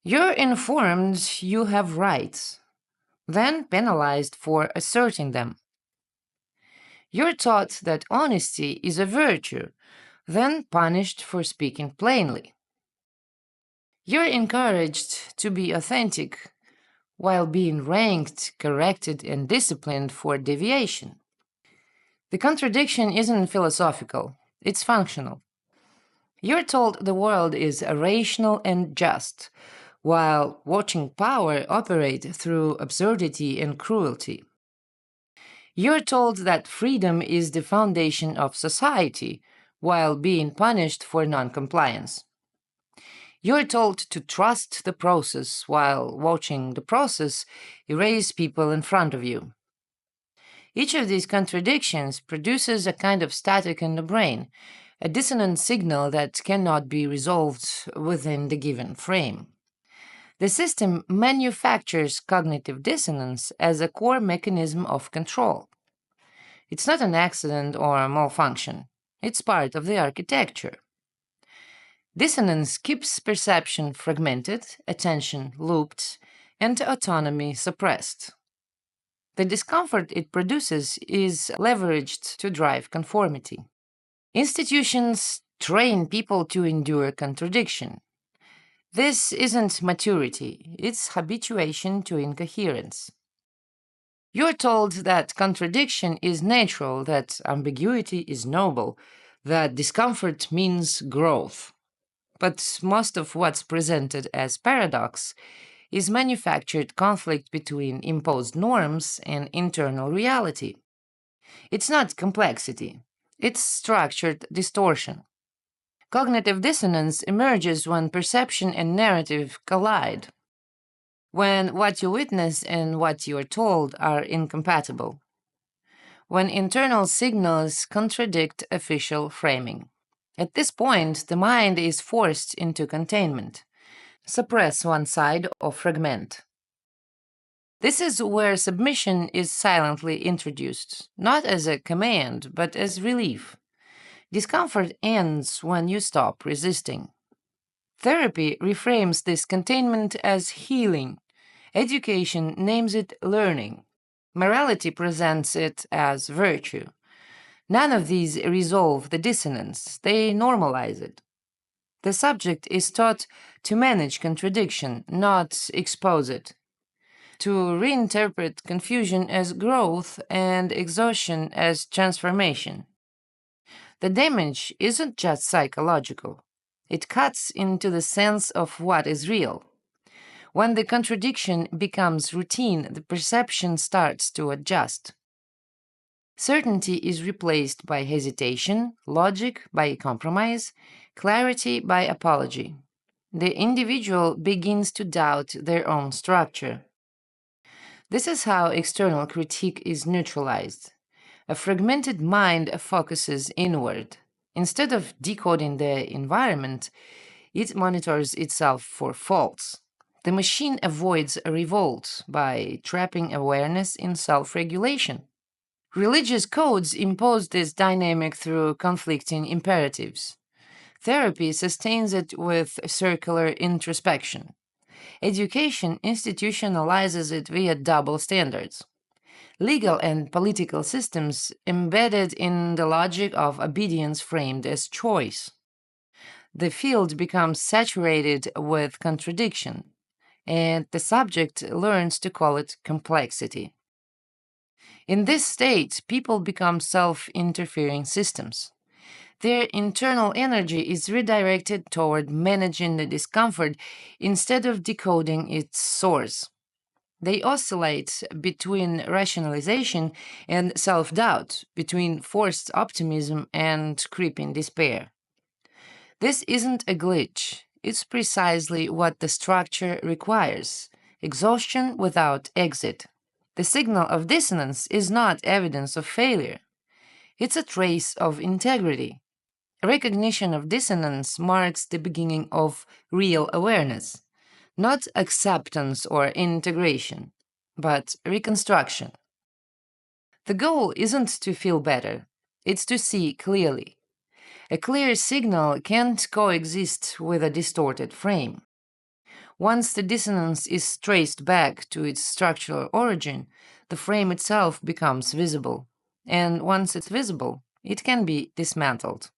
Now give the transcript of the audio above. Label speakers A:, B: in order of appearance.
A: You're informed you have rights, then penalized for asserting them. You're taught that honesty is a virtue, then punished for speaking plainly. You're encouraged to be authentic while being ranked, corrected, and disciplined for deviation. The contradiction isn't philosophical, it's functional. You're told the world is rational and just, while watching power operate through absurdity and cruelty. You're told that freedom is the foundation of society, while being punished for noncompliance. You're told to trust the process while watching the process erase people in front of you. Each of these contradictions produces a kind of static in the brain, a dissonant signal that cannot be resolved within the given frame. The system manufactures cognitive dissonance as a core mechanism of control. It's not an accident or a malfunction, it's part of the architecture. Dissonance keeps perception fragmented, attention looped, and autonomy suppressed. The discomfort it produces is leveraged to drive conformity. Institutions train people to endure contradiction. This isn't maturity, it's habituation to incoherence. You're told that contradiction is natural, that ambiguity is noble, that discomfort means growth. But most of what's presented as paradox is manufactured conflict between imposed norms and internal reality. It's not complexity, it's structured distortion. Cognitive dissonance emerges when perception and narrative collide, when what you witness and what you are told are incompatible, when internal signals contradict official framing. At this point, the mind is forced into containment, suppress one side or fragment. This is where submission is silently introduced, not as a command, but as relief. Discomfort ends when you stop resisting. Therapy reframes this containment as healing. Education names it learning. Morality presents it as virtue. None of these resolve the dissonance, they normalize it. The subject is taught to manage contradiction, not expose it, to reinterpret confusion as growth and exhaustion as transformation. The damage isn't just psychological, it cuts into the sense of what is real. When the contradiction becomes routine, the perception starts to adjust. Certainty is replaced by hesitation, logic by compromise, clarity by apology. The individual begins to doubt their own structure. This is how external critique is neutralized. A fragmented mind focuses inward. Instead of decoding the environment, it monitors itself for faults. The machine avoids a revolt by trapping awareness in self regulation. Religious codes impose this dynamic through conflicting imperatives. Therapy sustains it with circular introspection. Education institutionalizes it via double standards. Legal and political systems embedded in the logic of obedience framed as choice. The field becomes saturated with contradiction, and the subject learns to call it complexity. In this state, people become self-interfering systems. Their internal energy is redirected toward managing the discomfort instead of decoding its source. They oscillate between rationalization and self-doubt, between forced optimism and creeping despair. This isn't a glitch, it's precisely what the structure requires: exhaustion without exit. The signal of dissonance is not evidence of failure, it's a trace of integrity. Recognition of dissonance marks the beginning of real awareness, not acceptance or integration, but reconstruction. The goal isn't to feel better, it's to see clearly. A clear signal can't coexist with a distorted frame. Once the dissonance is traced back to its structural origin, the frame itself becomes visible. And once it's visible, it can be dismantled.